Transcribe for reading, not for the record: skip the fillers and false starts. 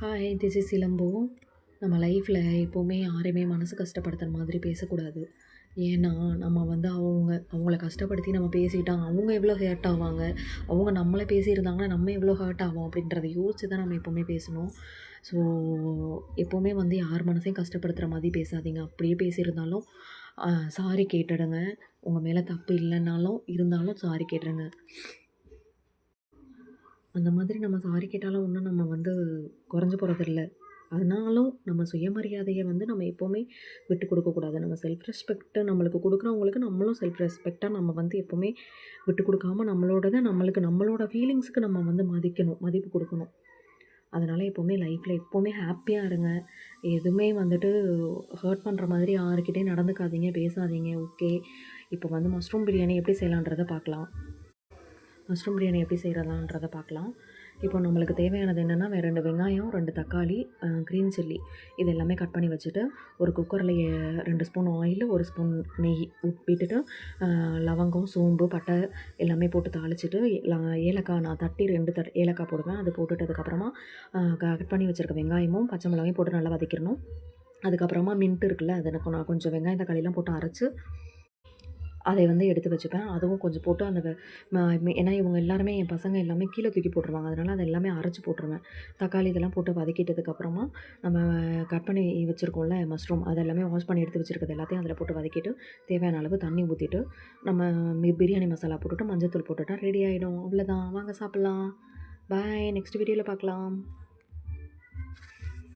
Hi, this is சிலம்பு. நம்ம லைஃப்பில் எப்போவுமே யாரையுமே மனசு கஷ்டப்படுத்துற மாதிரி பேசக்கூடாது. ஏன்னா, நம்ம வந்து அவங்கள கஷ்டப்படுத்தி நம்ம பேசிட்டா, அவங்க எவ்வளோ ஹர்ட் ஆவாங்க, அவங்க நம்மள பேசியிருந்தாங்கன்னா, நம்ம எவ்வளோ ஹர்ட் ஆவோம் அப்படின்றத யோசிச்சு தான் நம்ம எப்போவுமே பேசணும். ஸோ, எப்போவுமே வந்து யார் மனசையும் கஷ்டப்படுத்துகிற மாதிரி பேசாதீங்க. அப்படியே பேசியிருந்தாலும் சாரி கேட்டுடுங்க. உங்கள் மேலே தப்பு இல்லைன்னாலும் இருந்தாலும் சாரி கேட்டுருங்க. அந்த மாதிரி நம்ம சாரி கேட்டாலும் ஒண்ணும் நம்ம வந்து குறைஞ்சு போறதில்ல. ஆனாலும் நம்ம சுயமரியாதைய வந்து நம்ம எப்பவுமே விட்டு குடுக்கக்கூடாது. நம்ம செல்ஃப் ரெஸ்பெக்ட் நம்மளுக்கு குடுக்குறவங்களுக்கு நம்மளும் செல்ஃப் ரெஸ்பெக்ட்டா நம்ம வந்து எப்பவுமே விட்டு குடுக்காம நம்மளோட ஃபீலிங்ஸ்க்கு நம்ம வந்து மதிப்பு குடுக்கணும். அதனால எப்பவுமே லைஃப்ல எப்பவுமே ஹேப்பியா இருங்க. எதுவுமே வந்துட்டு ஹர்ட் பண்ற மாதிரி யார்கிட்டயும் நடந்துக்காதீங்க, பேசாதீங்க. ஓகே. இப்போ வந்து மஷ்ரூம் பிரியாணி எப்படி செய்யலான்றத பார்க்கலாம். மஷ்ரூம் பிரியாணி எப்படி செய்கிறதான்றத பார்க்கலாம். இப்போ நம்மளுக்கு தேவையானது என்னென்னா, 2 வெங்காயம், 2 தக்காளி, க்ரீன் சில்லி இது எல்லாமே கட் பண்ணி வச்சுட்டு, ஒரு குக்கரில் 2 ஸ்பூன் ஆயிலு, 1 ஸ்பூன் நெய் விட்டுட்டு, லவங்கம், சோம்பு, பட்டை எல்லாமே போட்டு தாளிச்சுட்டு, ஏலக்காய் நான் தட்டி 2 ஏலக்காய் போடுவேன். அது போட்டுட்டதுக்கப்புறமா கட் பண்ணி வச்சுருக்க வெங்காயமும், பச்சை மிளகாயும் போட்டு நல்லா வதக்கிடணும். அதுக்கப்புறமா மின்ட் இருக்குல்ல, அதை நான் கொஞ்சம் வெங்காயம் தக்காளிலாம் போட்டு அரைச்சு அதை வந்து எடுத்து வச்சுப்பேன். அதுவும் கொஞ்சம் போட்டு அந்த வெ ம ஏன்னா இவங்க எல்லாருமே என் பசங்க எல்லாமே கீழ தூக்கி போட்டுருவாங்க. அதனால அது எல்லாமே அரைச்சு போட்டுருவேன். தக்காளி இதெல்லாம் போட்டு வதக்கிட்டதுக்கப்புறமா, நம்ம கட் பண்ணி வச்சுருக்கோம்ல மஷ்ரூம், அது எல்லாமே வாஷ் பண்ணி எடுத்து வச்சுருக்கிறது எல்லாத்தையும் அதில போட்டு வதக்கிட்டு, தேவையான அளவு தண்ணி ஊத்திட்டு, நம்ம பிரியாணி மசாலா போட்டுட்டு, மஞ்சள் தூள் போட்டுட்டா ரெடி ஆயிடும். அவ்வளோதான். வாங்க சாப்பிடலாம். பாய். நெக்ஸ்ட் வீடியோல பார்க்கலாம்.